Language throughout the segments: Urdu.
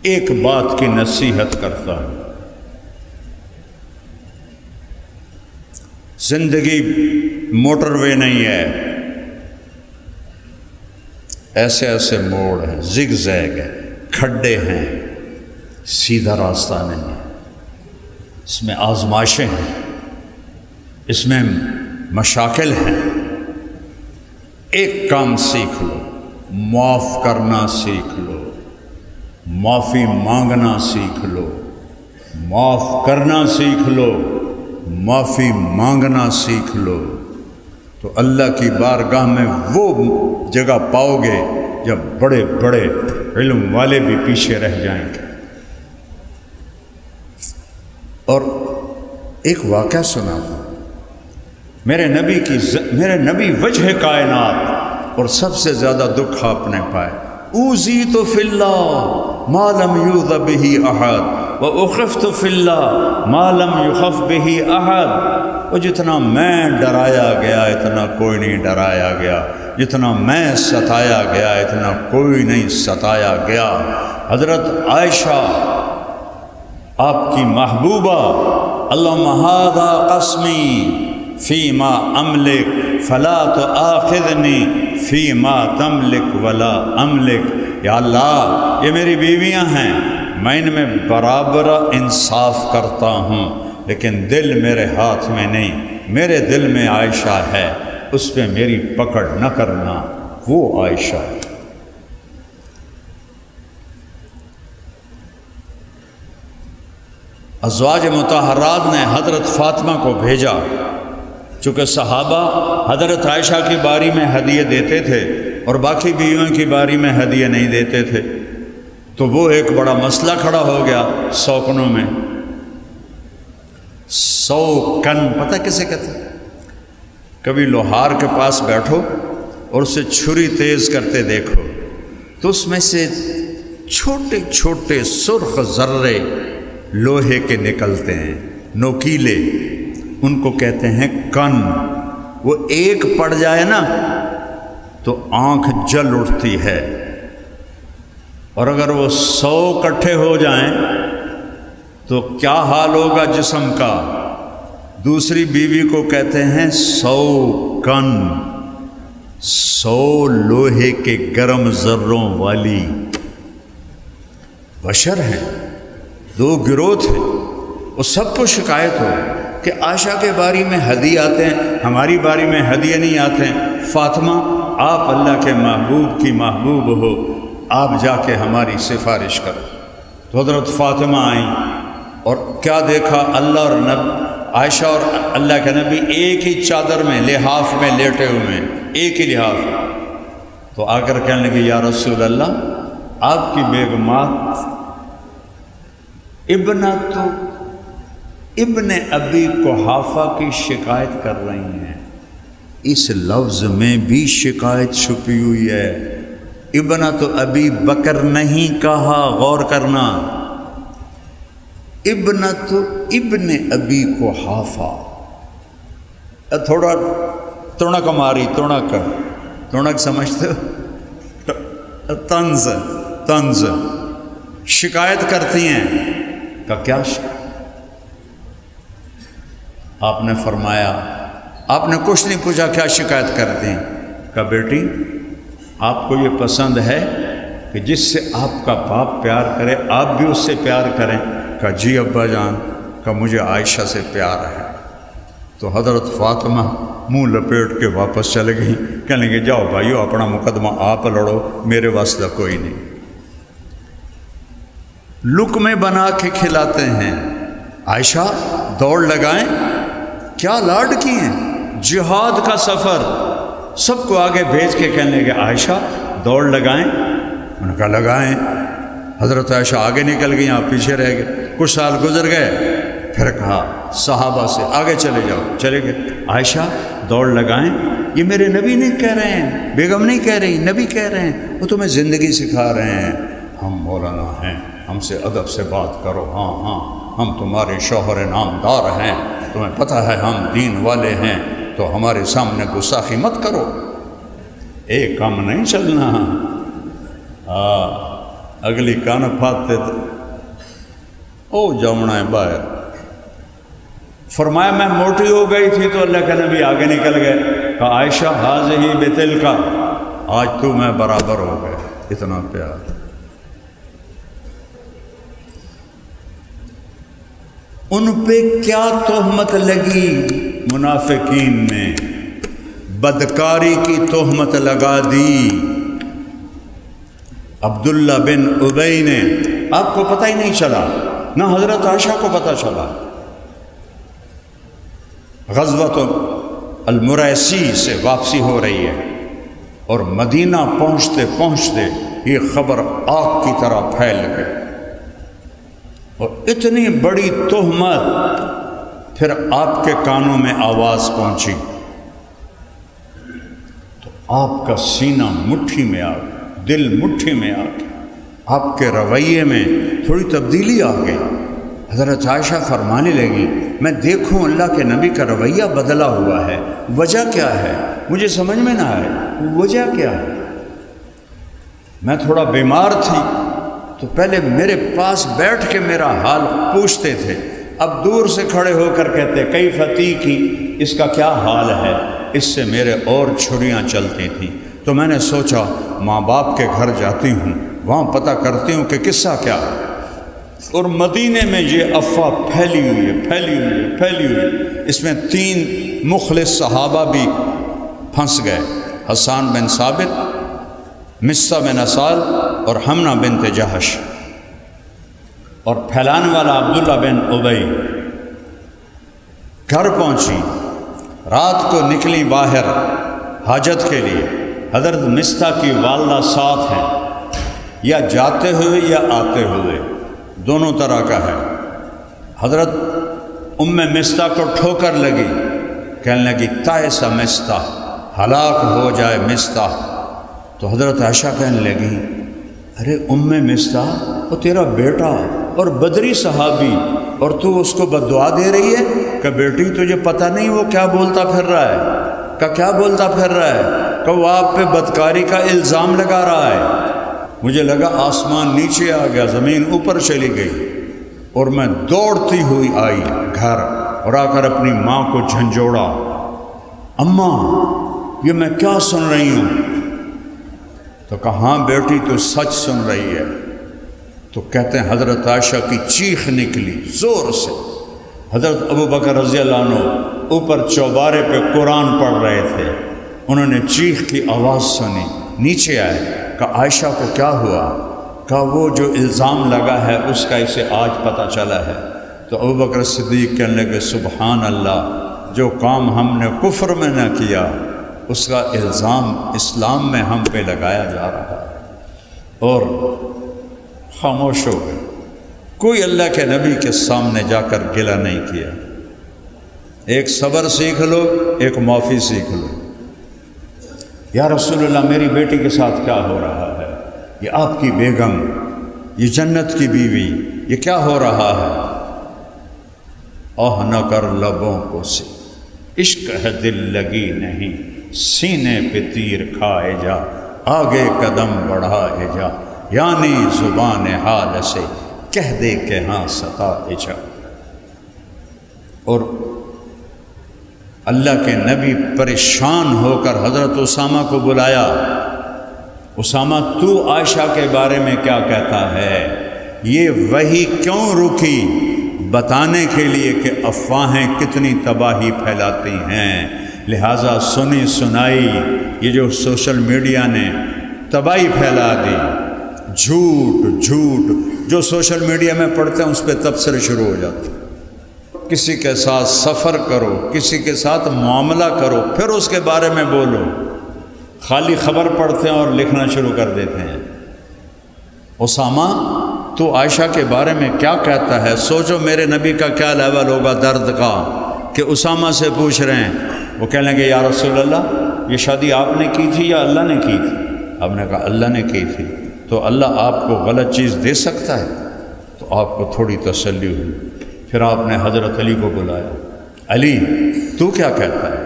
ایک بات کی نصیحت کرتا ہوں، زندگی موٹر وے نہیں ہے، ایسے ایسے موڑ ہیں، زگ زیگ ہے، کھڈے ہیں، سیدھا راستہ نہیں ہے، اس میں آزمائشیں ہیں، اس میں مشاکل ہیں۔ ایک کام سیکھ لو، معاف کرنا سیکھ لو، معافی مانگنا سیکھ لو، معاف کرنا سیکھ لو، معافی مانگنا سیکھ لو، تو اللہ کی بارگاہ میں وہ جگہ پاؤ گے جب بڑے بڑے علم والے بھی پیچھے رہ جائیں گے۔ اور ایک واقعہ سنا تھا، میرے نبی وجہ کائنات، اور سب سے زیادہ دکھ آپ نے پائے، اوذیت فی اللہ ما لم یؤذ بہ احد واخفت فی اللہ ما لم یخف بہ احد۔ وہ جتنا میں ڈرایا گیا اتنا کوئی نہیں ڈرایا گیا، جتنا میں ستایا گیا اتنا کوئی نہیں ستایا گیا۔ حضرت عائشہ آپ کی محبوبہ، اللہم ھذا قسمی فیما املک فلا تؤاخذنی فیما تملک ولا املک۔ یا اللہ، یہ میری بیویاں ہیں، میں ان میں برابر انصاف کرتا ہوں، لیکن دل میرے ہاتھ میں نہیں، میرے دل میں عائشہ ہے، اس پہ میری پکڑ نہ کرنا، وہ عائشہ ہے۔ ازواج مطہرات نے حضرت فاطمہ کو بھیجا، چونکہ صحابہ حضرت عائشہ کی باری میں ہدیے دیتے تھے اور باقی بیویوں کی باری میں ہدیے نہیں دیتے تھے، تو وہ ایک بڑا مسئلہ کھڑا ہو گیا سوکنوں میں۔ سوکن پتہ کسے کہتے ہیں؟ کبھی لوہار کے پاس بیٹھو اور اسے چھری تیز کرتے دیکھو تو اس میں سے چھوٹے چھوٹے سرخ ذرے لوہے کے نکلتے ہیں، نوکیلے، ان کو کہتے ہیں کن۔ وہ ایک پڑ جائے نا تو آنکھ جل اٹھتی ہے، اور اگر وہ 100 اکٹھے ہو جائیں تو کیا حال ہوگا جسم کا؟ دوسری بیوی کو کہتے ہیں 100 کن، 100 لوہے کے گرم ذروں والی۔ بشر ہیں، 2 گروہ تھے، وہ سب کو شکایت ہو کہ عائشہ کے باری میں ہدیے آتے ہیں، ہماری باری میں ہدیے نہیں آتے ہیں۔ فاطمہ، آپ اللہ کے محبوب کی محبوب ہو، آپ جا کے ہماری سفارش کرو۔ تو حضرت فاطمہ آئیں اور کیا دیکھا، اللہ اور عائشہ اور اللہ کے نبی ایک ہی چادر میں، لحاف میں لیٹے ہوئے ہیں، ایک ہی لحاف۔ تو آ کر کہنے لگے، یا رسول اللہ، آپ کی بیگمات ابن ابی قحافہ کی شکایت کر رہی ہیں۔ اس لفظ میں بھی شکایت چھپی ہوئی ہے، ابنۃ ابی بکر نہیں کہا، غور کرنا، ابن ابی قحافہ۔ تھوڑا تڑک ماری، تڑک سمجھتے ہو؟ طنز شکایت کرتی ہیں کہ کیا آپ نے فرمایا، آپ نے کچھ نہیں پوچھا کیا شکایت کرتے ہیں؟ کہ بیٹی، آپ کو یہ پسند ہے کہ جس سے آپ کا باپ پیار کرے آپ بھی اس سے پیار کریں؟ کہ جی ابا جان، کہ مجھے عائشہ سے پیار ہے۔ تو حضرت فاطمہ منہ لپیٹ کے واپس چلے گئی، کہنے لگے، جاؤ بھائیو، اپنا مقدمہ آپ لڑو، میرے واسطہ کوئی نہیں۔ لقمے بنا کے کھلاتے ہیں۔ عائشہ دوڑ لگائیں، کیا لاڈ کی ہیں، جہاد کا سفر، سب کو آگے بھیج کے کہنے لگے، عائشہ دوڑ لگائیں۔ انہوں نے کہا لگائیں۔ حضرت عائشہ آگے نکل گئی، آپ پیچھے رہ گئے۔ کچھ سال گزر گئے، پھر کہا صحابہ سے، آگے چلے جاؤ، چلے گئے۔ عائشہ دوڑ لگائیں، یہ میرے نبی نہیں کہہ رہے ہیں، بیگم نہیں کہہ رہی، نبی کہہ رہے ہیں، وہ تمہیں زندگی سکھا رہے ہیں۔ ہم مولانا ہیں، ہم سے ادب سے بات کرو، ہاں ہاں، ہم تمہارے شوہر نامدار ہیں، تمہیں پتہ ہے ہم دین والے ہیں، تو ہمارے سامنے گستاخی مت کرو، ایک کام نہیں چلنا۔ اگلی کان پھاتے تو او جمنا ہے باہر. فرمایا میں موٹی ہو گئی تھی تو اللہ کے نبی آگے نکل گئے. کہا عائشہ حاضی بتل کا، آج تو میں برابر ہو گئے. اتنا پیار. ان پہ کیا تہمت لگی؟ منافقین نے بدکاری کی تہمت لگا دی. عبداللہ بن ابی نے، آپ کو پتہ ہی نہیں چلا، نہ حضرت عائشہ کو پتہ چلا. غزوۃ المریسی سے واپسی ہو رہی ہے اور مدینہ پہنچتے پہنچتے یہ خبر آگ کی طرح پھیل گئی اور اتنی بڑی تہمت. پھر آپ کے کانوں میں آواز پہنچی تو آپ کا سینہ مٹھی میں آ گیا، دل مٹھی میں آ گیا، آپ کے رویے میں تھوڑی تبدیلی آ گئی. حضرت عائشہ فرمانے لگی میں دیکھوں اللہ کے نبی کا رویہ بدلا ہوا ہے، وجہ کیا ہے؟ مجھے سمجھ میں نہ آئے وجہ کیا ہے. میں تھوڑا بیمار تھی تو پہلے میرے پاس بیٹھ کے میرا حال پوچھتے تھے، اب دور سے کھڑے ہو کر کہتے کئی فتح کی، اس کا کیا حال ہے؟ اس سے میرے اور چھریاں چلتی تھیں. تو میں نے سوچا ماں باپ کے گھر جاتی ہوں، وہاں پتہ کرتی ہوں کہ قصہ کیا ہے. اور مدینے میں یہ افواہ پھیلی ہوئی ہے، پھیلی ہوئی ہے، پھیلی ہوئی ہے. اس میں 3 مخلص صحابہ بھی پھنس گئے، حسان بن ثابت، مصہ بن اسال اور حمنہ بنت جہش. اور پھیلانے والا عبداللہ بن ابی. گھر پہنچی، رات کو نکلی باہر حاجت کے لیے. حضرت مصطح کی والدہ ساتھ ہیں، یا جاتے ہوئے یا آتے ہوئے، دونوں طرح کا ہے. حضرت مصطح کو ٹھوکر لگی، کہنے لگی تائسا مصطح، ہلاک ہو جائے مصطح. تو حضرت عائشہ کہنے لگی ارے مصطح وہ تیرا بیٹا اور بدری صحابی، اور تو اس کو بددعا دے رہی ہے کہ بیٹی تجھے پتہ نہیں وہ کیا بولتا پھر رہا ہے، کیا بولتا پھر رہا ہے، کہ وہ آپ پہ بدکاری کا الزام لگا رہا ہے. مجھے لگا آسمان نیچے آ گیا، زمین اوپر چلی گئی، اور میں دوڑتی ہوئی آئی گھر اور آ کر اپنی ماں کو جھنجھوڑا، اماں یہ میں کیا سن رہی ہوں؟ تو کہا ہاں بیٹی تو سچ سن رہی ہے. تو کہتے ہیں حضرت عائشہ کی چیخ نکلی زور سے. حضرت ابوبکر رضی اللہ عنہ اوپر چوبارے پہ قرآن پڑھ رہے تھے، انہوں نے چیخ کی آواز سنی، نیچے آئے. کہا عائشہ کو کیا ہوا؟ کہا وہ جو الزام لگا ہے اس کا اسے آج پتہ چلا ہے. تو ابوبکر صدیق کہنے لگے سبحان اللہ، جو کام ہم نے کفر میں نہ کیا اس کا الزام اسلام میں ہم پہ لگایا جا رہا ہے. اور خاموش ہو گئے. کوئی اللہ کے نبی کے سامنے جا کر گلہ نہیں کیا. ایک صبر سیکھ لو، ایک معافی سیکھ لو. یا رسول اللہ میری بیٹی کے ساتھ کیا ہو رہا ہے؟ یہ آپ کی بیگم، یہ جنت کی بیوی، یہ کیا ہو رہا ہے؟ نہ کر لبوں کو سے عشق ہے دل لگی نہیں، سینے پہ تیر کھائے جا، آگے قدم بڑھائے جا، یعنی زبان حال سے کہہ دے کہ ہاں ستائے جا. اور اللہ کے نبی پریشان ہو کر حضرت اسامہ کو بلایا. اسامہ تو عائشہ کے بارے میں کیا کہتا ہے؟ یہ وحی کیوں رکی؟ بتانے کے لیے کہ افواہیں کتنی تباہی پھیلاتی ہیں. لہٰذا سنی سنائی یہ جو سوشل میڈیا نے تباہی پھیلا دی، جھوٹ جو سوشل میڈیا میں پڑھتے ہیں اس پہ تبصرے شروع ہو جاتے ہیں. کسی کے ساتھ سفر کرو، کسی کے ساتھ معاملہ کرو، پھر اس کے بارے میں بولو. خالی خبر پڑھتے ہیں اور لکھنا شروع کر دیتے ہیں. اسامہ تو عائشہ کے بارے میں کیا کہتا ہے؟ سوچو میرے نبی کا کیا لیول ہوگا درد کا کہ اسامہ سے پوچھ رہے ہیں. وہ کہنے لگے یا رسول اللہ یہ شادی آپ نے کی تھی یا اللہ نے کی تھی؟ آپ نے کہا اللہ نے کی تھی. تو اللہ آپ کو غلط چیز دے سکتا ہے؟ تو آپ کو تھوڑی تسلی ہوئی. پھر آپ نے حضرت علی کو بلایا، علی تو کیا کہتا ہے؟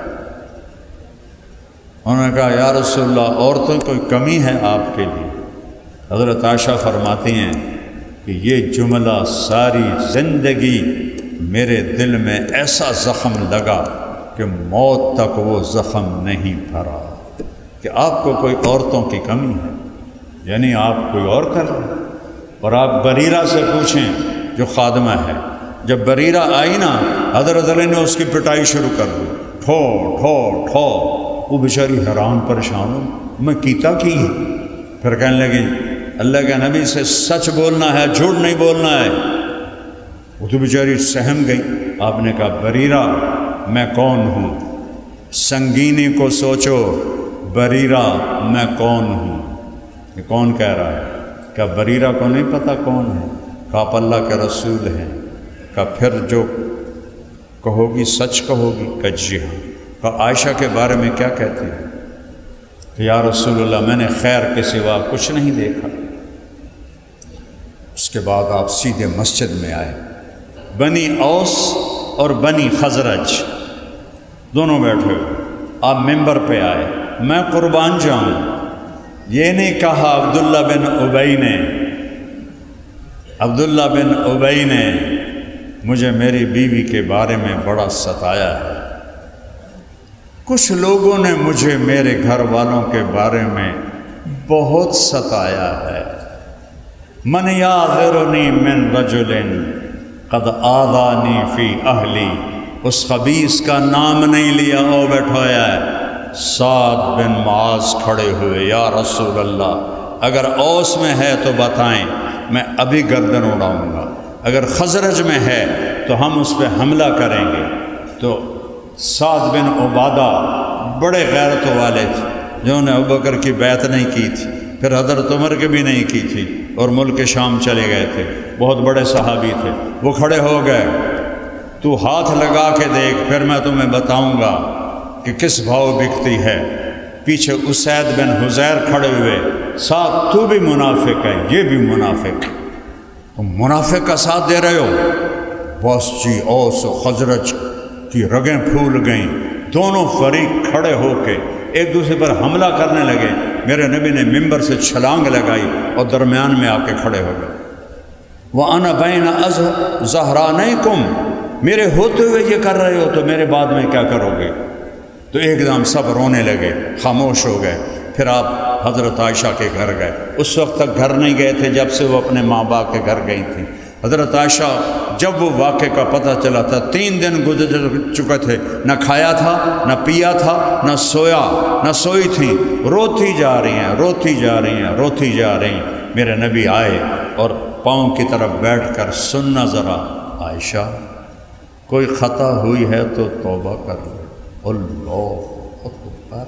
انہوں نے کہا یا رسول اللہ عورتوں کوئی کمی ہے آپ کے لیے؟ حضرت عائشہ فرماتی ہیں کہ یہ جملہ ساری زندگی میرے دل میں ایسا زخم لگا کہ موت تک وہ زخم نہیں بھرا، کہ آپ کو کوئی عورتوں کی کمی ہے، یعنی آپ کوئی اور کر رہے ہیں۔ اور آپ بریرہ سے پوچھیں جو خادمہ ہے، جب بریرہ آئی نا حضرت علی نے اس کی پٹائی شروع کر دی، ٹھو ٹھو ٹھو، وہ بیچاری حیران پریشان ہو، میں کیتا کی ہے؟ پھر کہنے لگی اللہ کے نبی سے سچ بولنا ہے، جھوٹ نہیں بولنا ہے۔ وہ تو بیچاری سہم گئی۔ آپ نے کہا بریرہ میں کون ہوں؟ سنگینی کو سوچو، بریرہ میں کون ہوں؟ یہ کون کہہ رہا ہے؟ کیا بریرہ کو نہیں پتہ کون ہے؟ کہا آپ اللہ کے رسول ہیں۔ کہا پھر جو کہو گی سچ کہو گی؟ کہ جی ہاں۔ کہا عائشہ کے بارے میں کیا کہتی ہے؟ کہ یا رسول اللہ میں نے خیر کے سوا کچھ نہیں دیکھا۔ اس کے بعد آپ سیدھے مسجد میں آئے، بنی اوس اور بنی خزرج دونوں بیٹھے ہوئے، آپ ممبر پہ آئے۔ میں قربان جاؤں، یہ نہیں کہا عبداللہ بن ابی نے مجھے میری بیوی کے بارے میں بڑا ستایا ہے، کچھ لوگوں نے مجھے میرے گھر والوں کے بارے میں بہت ستایا ہے۔ من یعذرنی من رجل قد آذانی فی اہلی، اس خبیث کا نام نہیں لیا، او بیٹھایا ہے۔ سعد بن معاذ کھڑے ہوئے، یا رسول اللہ اگر اوس میں ہے تو بتائیں، میں ابھی گردن اڑاؤں گا، اگر خزرج میں ہے تو ہم اس پہ حملہ کریں گے۔ تو سعد بن عبادہ بڑے غیرت والے تھے، جنہوں نے ابوبکر کی بیعت نہیں کی تھی، پھر حضرت عمر کی بھی نہیں کی تھی، اور ملک شام چلے گئے تھے، بہت بڑے صحابی تھے۔ وہ کھڑے ہو گئے، تو ہاتھ لگا کے دیکھ، پھر میں تمہیں بتاؤں گا کہ کس بھاؤ بکتی ہے۔ پیچھے اسید بن حزیر کھڑے ہوئے، ساتھ تو بھی منافق ہے، یہ بھی منافق ہے، تم منافق کا ساتھ دے رہے ہو۔ بس جی اوس و خزرج کی رگیں پھول گئیں، دونوں فریق کھڑے ہو کے ایک دوسرے پر حملہ کرنے لگے۔ میرے نبی نے ممبر سے چھلانگ لگائی اور درمیان میں آ کے کھڑے ہو گئے۔ وَأَنَا بَيْنَ ظَهْرَانَيْكُمْ، میرے ہوتے ہوئے یہ کر رہے ہو تو میرے بعد میں کیا کرو گے؟ تو ایک دم سب رونے لگے، خاموش ہو گئے۔ پھر آپ حضرت عائشہ کے گھر گئے، اس وقت تک گھر نہیں گئے تھے جب سے وہ اپنے ماں باپ کے گھر گئی تھیں۔ حضرت عائشہ جب وہ واقعے کا پتہ چلا تھا، 3 دن گزر چکے تھے، نہ کھایا تھا، نہ پیا تھا، نہ سویا، نہ سوئی تھیں، روتی جا رہی ہیں، روتی جا رہی ہیں، روتی جا رہی ہیں۔ میرے نبی آئے اور پاؤں کی طرف بیٹھ کر، سننا ذرا عائشہ، کوئی خطا ہوئی ہے تو توبہ کر لو۔ اللہ اکبر۔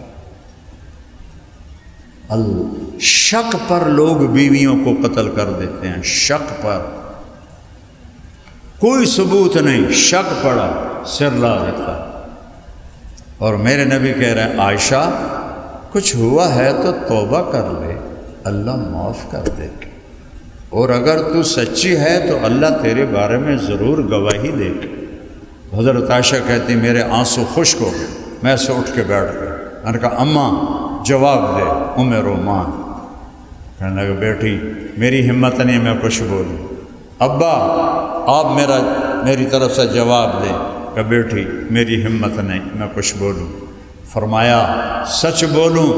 شک پر لوگ بیویوں کو قتل کر دیتے ہیں، شک پر، کوئی ثبوت نہیں، شک پڑا سر لا دیتا۔ اور میرے نبی کہہ رہے ہیں عائشہ کچھ ہوا ہے تو توبہ کر لے، اللہ معاف کر دے گا، اور اگر تو سچی ہے تو اللہ تیرے بارے میں ضرور گواہی دے گا۔ حضرت عائشہ کہتی میرے آنسو خشک ہو گئے، میں سے اٹھ کے بیٹھ گیا۔ میں نے کہا اماں جواب دے، ام رومان کہنے لگا بیٹی میری ہمت نہیں میں کچھ بولوں۔ ابا آپ میری طرف سے جواب دیں کہ بیٹی میری ہمت نہیں میں کچھ بولوں۔ فرمایا سچ بولوں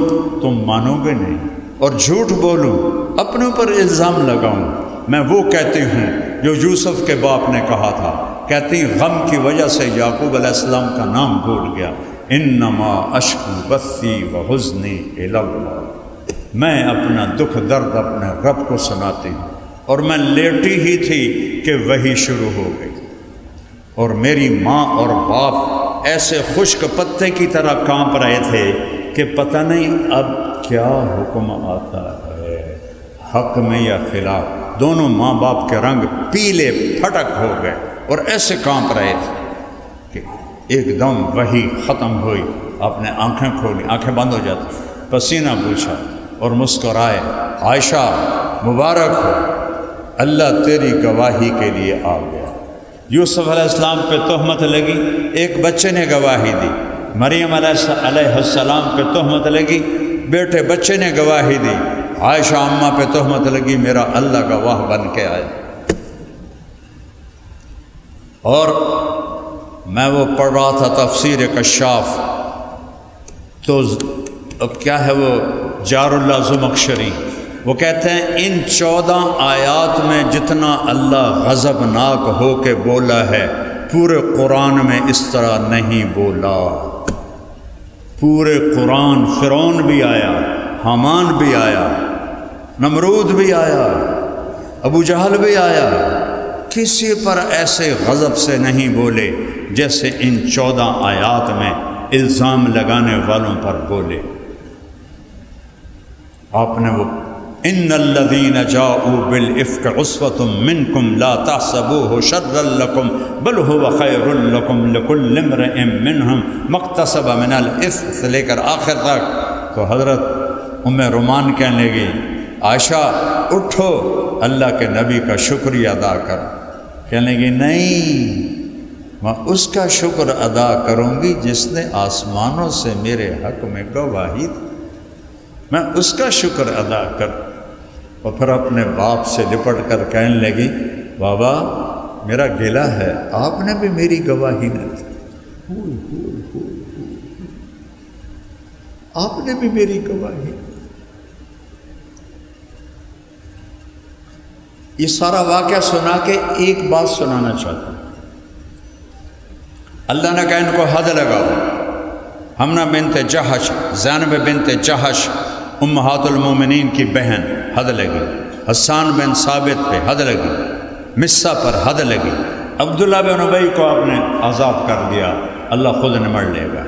تم مانو گے نہیں، اور جھوٹ بولوں اپنے اوپر الزام لگاؤں، میں وہ کہتی ہوں جو یوسف کے باپ نے کہا تھا، کہتی غم کی وجہ سے یعقوب علیہ السلام کا نام بھول گیا، انما اشکو بثی وحزنی الی اللہ، میں اپنا دکھ درد اپنے رب کو سناتی ہوں۔ اور میں لیٹی ہی تھی کہ وہی شروع ہو گئی، اور میری ماں اور باپ ایسے خشک پتے کی طرح کانپ رہے تھے کہ پتہ نہیں اب کیا حکم آتا ہے، حق میں یا خلاف۔ دونوں ماں باپ کے رنگ پیلے پھٹک ہو گئے اور ایسے کانپ رہے تھے کہ ایک دم وہی ختم ہوئی۔ آپ نے آنکھیں کھولی، آنکھیں بند ہو جاتی، پسینہ پوچھا اور مسکرائے، عائشہ مبارک ہو، اللہ تیری گواہی کے لیے آ گیا۔ یوسف علیہ السلام پہ تہمت لگی، ایک بچے نے گواہی دی۔ مریم علیہ السلام پہ تہمت لگی، بیٹے بچے نے گواہی دی۔ عائشہ اماں پہ تہمت لگی، میرا اللہ گواہ بن کے آیا۔ اور میں وہ پڑھ رہا تھا تفسیر کشاف، تو کیا ہے وہ جار اللہ زمخشری، وہ کہتے ہیں ان 14 آیات میں جتنا اللہ غضبناک ہو کے بولا ہے پورے قرآن میں اس طرح نہیں بولا۔ پورے قرآن فرعون بھی آیا، حامان بھی آیا، نمرود بھی آیا، ابو جہل بھی آیا، کسی پر ایسے غضب سے نہیں بولے جیسے ان 14 آیات میں الزام لگانے والوں پر بولے۔ آپ نے وہ ان الذین جاؤوا بالافک عصبۃ منکم لا تحسبوه شرا لکم بل هو خیر لکم لکل امرئ منہم ما اکتسب من الاثم سے لے کر آخر تک۔ تو حضرت ام رومان کہنے لگی عائشہ اٹھو اللہ کے نبی کا شکریہ ادا کرو۔ کہنے لگی نہیں، میں اس کا شکر ادا کروں گی جس نے آسمانوں سے میرے حق میں گواہی دی، میں اس کا شکر ادا کروں۔ اور پھر اپنے باپ سے لپٹ کر کہنے لگی بابا میرا گلہ ہے، آپ نے بھی میری گواہی نہ دی، آپ نے بھی میری گواہی۔ یہ سارا واقعہ سنا کے ایک بات سنانا چاہتا ہوں۔ اللہ نے کہا ان کو حد لگاؤ۔ حمنہ بنت جہش، زینب بنت جہش امہات المومنین کی بہن، حد لگی۔ حسان بن ثابت پہ حد لگی، مصہ پر حد لگی۔ عبداللہ بن ابی کو آپ نے آزاد کر دیا، اللہ خود نمڑ لے گا۔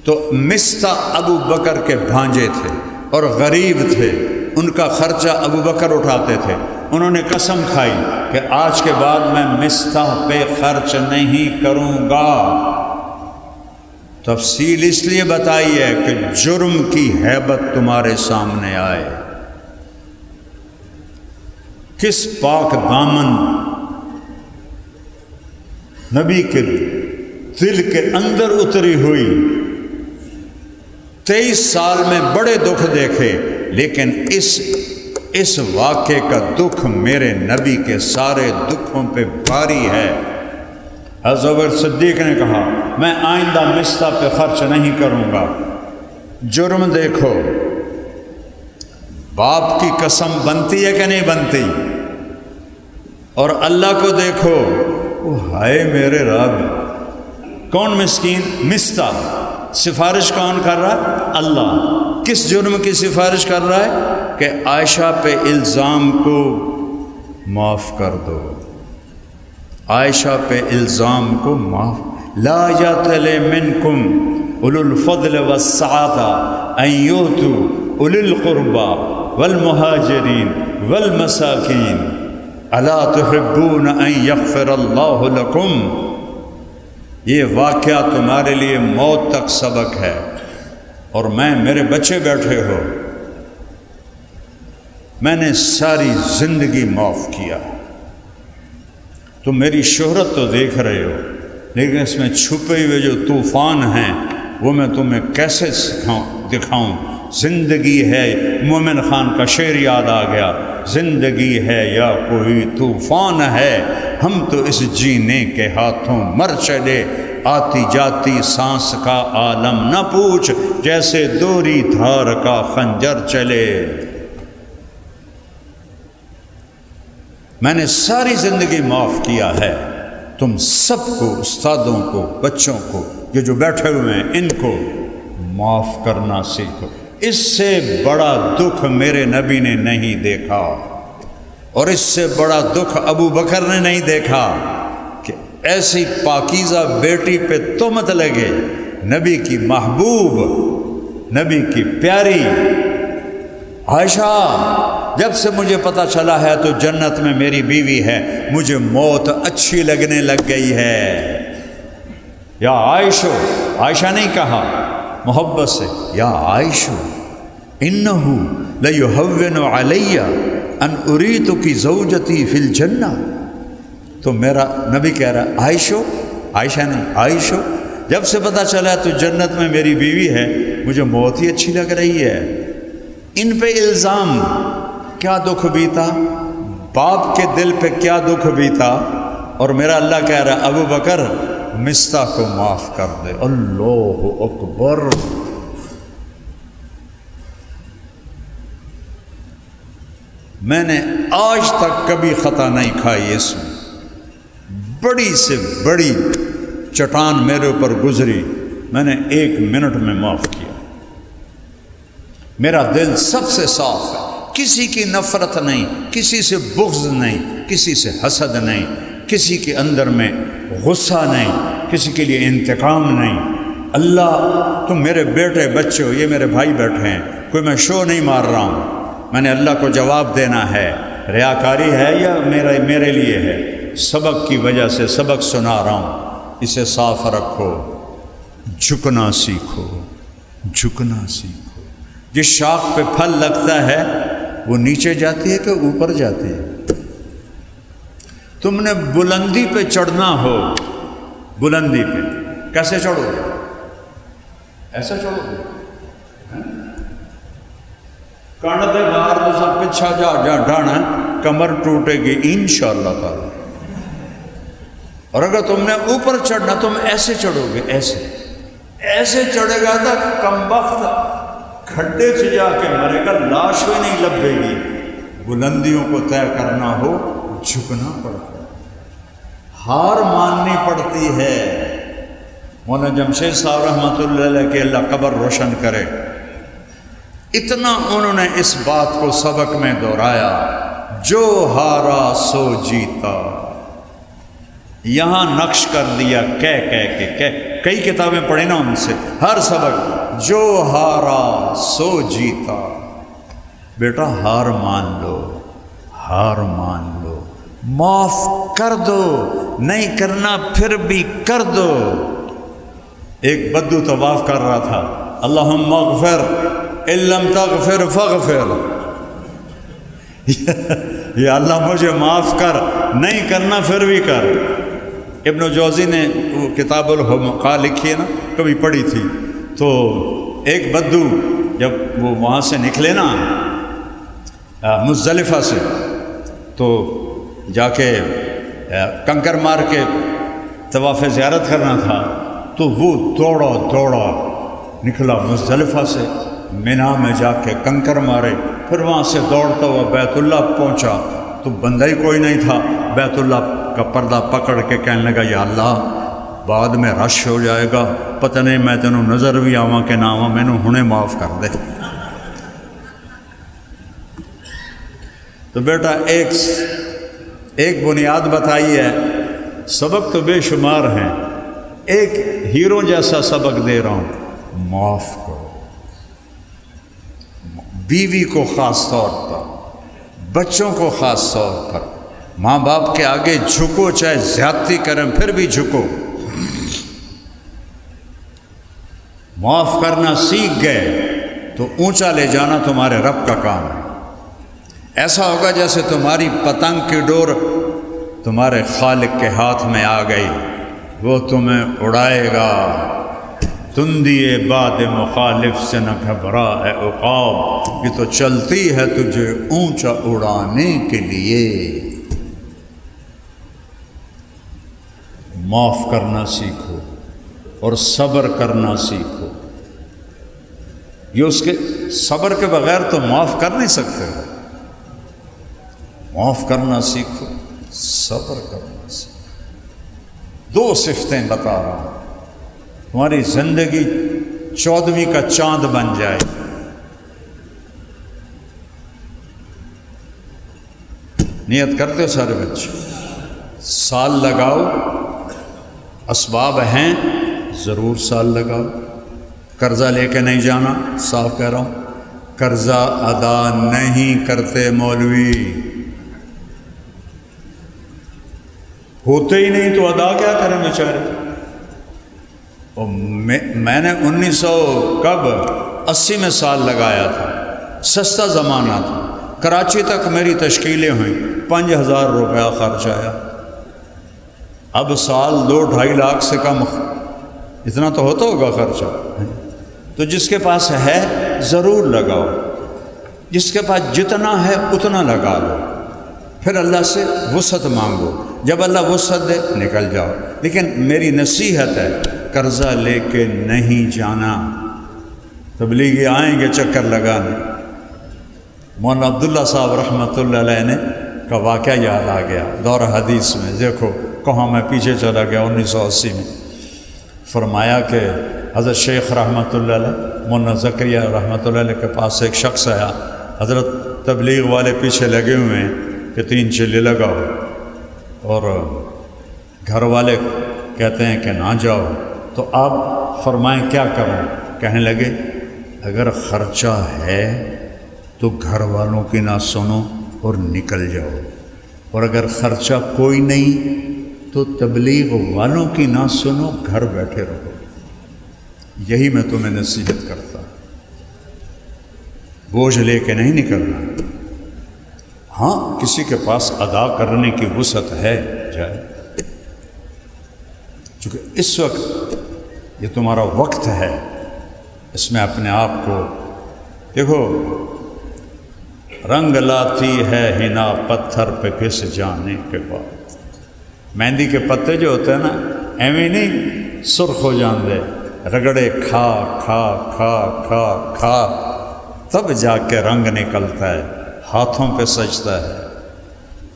تو مصہ ابو بکر کے بھانجے تھے اور غریب تھے، ان کا خرچہ ابو بکر اٹھاتے تھے۔ انہوں نے قسم کھائی کہ آج کے بعد میں مصہ پہ خرچ نہیں کروں گا۔ تفصیل اس لیے بتائی ہے کہ جرم کی ہیبت تمہارے سامنے آئے۔ کس پاک دامن نبی کے دل کے اندر اتری ہوئی۔ 23 سال میں بڑے دکھ دیکھے، لیکن اس واقعے کا دکھ میرے نبی کے سارے دکھوں پہ بھاری ہے۔ حضرت ابوبکر صدیق نے کہا میں آئندہ مصہ پہ خرچ نہیں کروں گا۔ جرم دیکھو، باپ کی قسم بنتی ہے کہ نہیں بنتی؟ اور اللہ کو دیکھو، وہ ہائے میرے رب، کون مسکین؟ مصہ۔ سفارش کون کر رہا ہے؟ اللہ۔ کس جرم کی سفارش کر رہا ہے؟ کہ عائشہ پہ الزام کو معاف کر دو، عائشہ پہ الزام کو معاف۔ لا یأتل منکم اولو الفضل والسعة ان یؤتوا اولی القربى والمہاجرین والمساکین الا تحبون ان یغفر اللہ لکم۔ یہ واقعہ تمہارے لیے موت تک سبق ہے، اور میرے بچے بیٹھے ہو، میں نے ساری زندگی معاف کیا۔ تم میری شہرت تو دیکھ رہے ہو، لیکن اس میں چھپے ہوئے جو طوفان ہیں وہ میں تمہیں کیسے دکھاؤں۔ زندگی ہے، مومن خان کا شعر یاد آ گیا، زندگی ہے یا کوئی طوفان ہے، ہم تو اس جینے کے ہاتھوں مر چلے، آتی جاتی سانس کا عالم نہ پوچھ، جیسے دوری دھار کا خنجر چلے۔ میں نے ساری زندگی معاف کیا ہے، تم سب کو، استادوں کو، بچوں کو، یہ جو بیٹھے ہوئے ہیں، ان کو معاف کرنا سیکھو۔ اس سے بڑا دکھ میرے نبی نے نہیں دیکھا، اور اس سے بڑا دکھ ابو بکر نے نہیں دیکھا کہ ایسی پاکیزہ بیٹی پہ تہمت لگے۔ نبی کی محبوب، نبی کی پیاری عائشہ، جب سے مجھے پتہ چلا ہے تو جنت میں میری بیوی ہے، مجھے موت اچھی لگنے لگ گئی ہے۔ یا عائشہ، عائشہ نہیں کہا محبت سے، یا عائشہ انہو لیہون علی ان اریتک زوجتی فی الجنہ۔ تو میرا نبی کہہ رہا ہے عائشہ، عائشہ نہیں، عائشہ، جب سے پتہ چلا تو جنت میں میری بیوی ہے، مجھے موت ہی اچھی لگ رہی ہے۔ ان پہ الزام، کیا دکھ بیتا، باپ کے دل پہ کیا دکھ بیتا، اور میرا اللہ کہہ رہا ہے ابو بکر مستہ کو معاف کر دے۔ اللہ اکبر۔ میں نے آج تک کبھی خطا نہیں کھائی اس میں، بڑی سے بڑی چٹان میرے اوپر گزری، میں نے 1 منٹ میں معاف کیا۔ میرا دل سب سے صاف ہے، کسی کی نفرت نہیں، کسی سے بغض نہیں، کسی سے حسد نہیں، کسی کے اندر میں غصہ نہیں، کسی کے لیے انتقام نہیں۔ اللہ تم میرے بیٹے بچے ہو، یہ میرے بھائی بیٹھے ہیں، کوئی میں شو نہیں مار رہا ہوں، میں نے اللہ کو جواب دینا ہے، ریاکاری ہے یا میرے لیے ہے، سبق کی وجہ سے سبق سنا رہا ہوں، اسے صاف رکھو، جھکنا سیکھو، جھکنا سیکھو۔ جس شاخ پہ پھل لگتا ہے وہ نیچے جاتی ہے کہ اوپر جاتی ہے؟ تم نے بلندی پہ چڑھنا ہو، بلندی پہ کیسے چڑھو گے؟ ایسا چڑھو گے؟ کانڈ دے باہر تو سب پچھا جا ڈھانا، کمر ٹوٹے گی انشاءاللہ تعالی۔ اور اگر تم نے اوپر چڑھنا تم ایسے چڑھو گے، ایسے چڑھے گا تو کمبخت کھڈے سے جا کے مرے گا، لاش بھی نہیں لبھے گی۔ بلندیوں کو طے کرنا ہو جھکنا پڑتا ہے، ہار ماننی پڑتی ہے۔ مولانا جمشید صاحب رحمۃ اللہ علیہ کے اللہ قبر روشن کرے، اتنا انہوں نے اس بات کو سبق میں دہرایا، جو ہارا سو جیتا۔ یہاں نقش کر دیا کہہ کے کئی کتابیں پڑھی نا ان سے، ہر سبق جو ہارا سو جیتا۔ بیٹا ہار مان لو، ہار مان لو، معاف کر دو، نہیں کرنا پھر بھی کر دو۔ ایک بدو طواف کر رہا تھا، اللہم اغفر ان لم تغفر فاغفر، یا اللہ مجھے معاف کر، نہیں کرنا پھر بھی کر۔ ابن جوزی نے وہ کتاب الحمقاء لکھی ہے نا، کبھی پڑھی تھی، تو ایک بدو جب وہ وہاں سے نکلے نا مزدلفہ سے، تو جا کے کنکر مار کے طواف زیارت کرنا تھا، تو وہ دوڑا نکلا مزدلفہ سے، مینا میں جا کے کنکر مارے، پھر وہاں سے دوڑتا ہوا بیت اللہ پہنچا تو بندہ ہی کوئی نہیں تھا، بیت اللہ کا پردہ پکڑ کے کہنے لگا یا اللہ بعد میں رش ہو جائے گا، پتہ نہیں میں تینوں نظر بھی آواں کہ نہ آواں، مینوں ہنے معاف کر دے۔ تو بیٹا ایک بنیاد بتائی ہے، سبق تو بے شمار ہیں، ایک ہیرو جیسا سبق دے رہا ہوں، معاف کرو۔ بیوی کو خاص طور پر، بچوں کو خاص طور پر، ماں باپ کے آگے جھکو، چاہے زیادتی کریں پھر بھی جھکو۔ معاف کرنا سیکھ گئے تو اونچا لے جانا تمہارے رب کا کام ہے۔ ایسا ہوگا جیسے تمہاری پتنگ کی ڈور تمہارے خالق کے ہاتھ میں آ گئی، وہ تمہیں اڑائے گا۔ تندی باد مخالف سے نہ گھبرا اے عقاب، یہ تو چلتی ہے تجھے اونچا اڑانے کے لیے۔ معاف کرنا سیکھو اور صبر کرنا سیکھو، یہ اس کے صبر کے بغیر تو معاف کر نہیں سکتے۔ معاف کرنا سیکھو، صبر کرنا سیکھو۔ 2 صفتیں بتا رہا ہوں، تمہاری زندگی 14ویں کا چاند بن جائے۔ نیت کرتے ہو سارے بچے؟ سال لگاؤ، اسباب ہیں ضرور سال لگاؤ، قرضہ لے کے نہیں جانا، صاف کہہ رہا ہوں، قرضہ ادا نہیں کرتے مولوی، ہوتے ہی نہیں تو ادا کیا کریں بیچارے۔ اور میں نے 1980 میں سال لگایا تھا، سستا زمانہ تھا، کراچی تک میری تشکیلیں ہوئیں، 5000 روپیہ خرچ آیا۔ اب سال 2-2.5 لاکھ سے کم، اتنا تو ہوتا ہوگا خرچہ۔ تو جس کے پاس ہے ضرور لگاؤ، جس کے پاس جتنا ہے اتنا لگا لو، پھر اللہ سے وسعت مانگو، جب اللہ وسعت دے نکل جاؤ۔ لیکن میری نصیحت ہے قرضہ لے کے نہیں جانا۔ تبلیغی آئیں گے چکر لگانے۔ مولانا عبداللہ صاحب رحمۃ اللہ علیہ نے کا واقعہ یاد آ گیا دور حدیث میں، دیکھو کہاں میں پیچھے چلا گیا 1980 میں۔ فرمایا کہ حضرت شیخ رحمۃ اللہ علیہ مولانا زکریہ رحمۃ اللہ علیہ کے پاس ایک شخص آیا، حضرت تبلیغ والے پیچھے لگے ہوئے ہیں کہ 3 چلے لگاؤ، اور گھر والے کہتے ہیں کہ نہ جاؤ، تو آپ فرمائیں کیا کروں؟ کہنے لگے اگر خرچہ ہے تو گھر والوں کی نہ سنو اور نکل جاؤ، اور اگر خرچہ کوئی نہیں تو تبلیغ والوں کی نہ سنو، گھر بیٹھے رہو۔ یہی میں تمہیں نصیحت کرتا، بوجھ لے کے نہیں نکلنا۔ ہاں کسی کے پاس ادا کرنے کی وسعت ہے جائے، چونکہ اس وقت یہ تمہارا وقت ہے، اس میں اپنے آپ کو دیکھو۔ رنگ لاتی ہے ہنا پتھر پہ گھس جانے کے بعد، مہندی کے پتے جو ہوتے ہیں نا ایویں نہیں سرخ ہو جان دے، رگڑے کھا کھا کھا کھا کھا تب جا کے رنگ نکلتا ہے، ہاتھوں پہ سجتا ہے،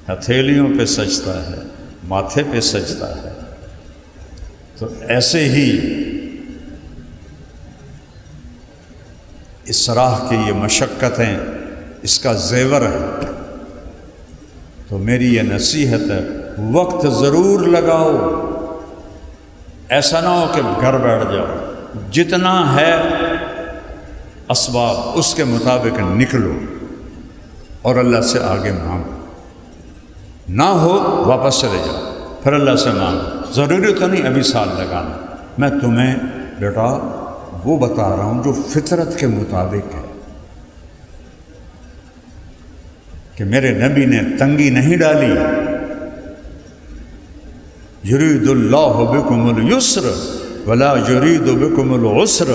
ہتھیلیوں پہ سجتا ہے، ماتھے پہ سجتا ہے۔ تو ایسے ہی اس راہ کی یہ مشقتیں اس کا زیور ہے۔ تو میری یہ نصیحت ہے وقت ضرور لگاؤ، ایسا نہ ہو کہ گھر بیٹھ جاؤ، جتنا ہے اسباب اس کے مطابق نکلو اور اللہ سے آگے مانگو، نہ ہو واپس چلے جاؤ پھر اللہ سے مانگو۔ ضروری تو نہیں ابھی سال لگانا، میں تمہیں بیٹا وہ بتا رہا ہوں جو فطرت کے مطابق ہے، کہ میرے نبی نے تنگی نہیں ڈالی، یرید اللہ بکم اليسر ولا یرید بکم العسر،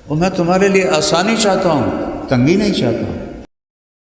اور میں تمہارے لیے آسانی چاہتا ہوں، تنگی نہیں چاہتا ہوں۔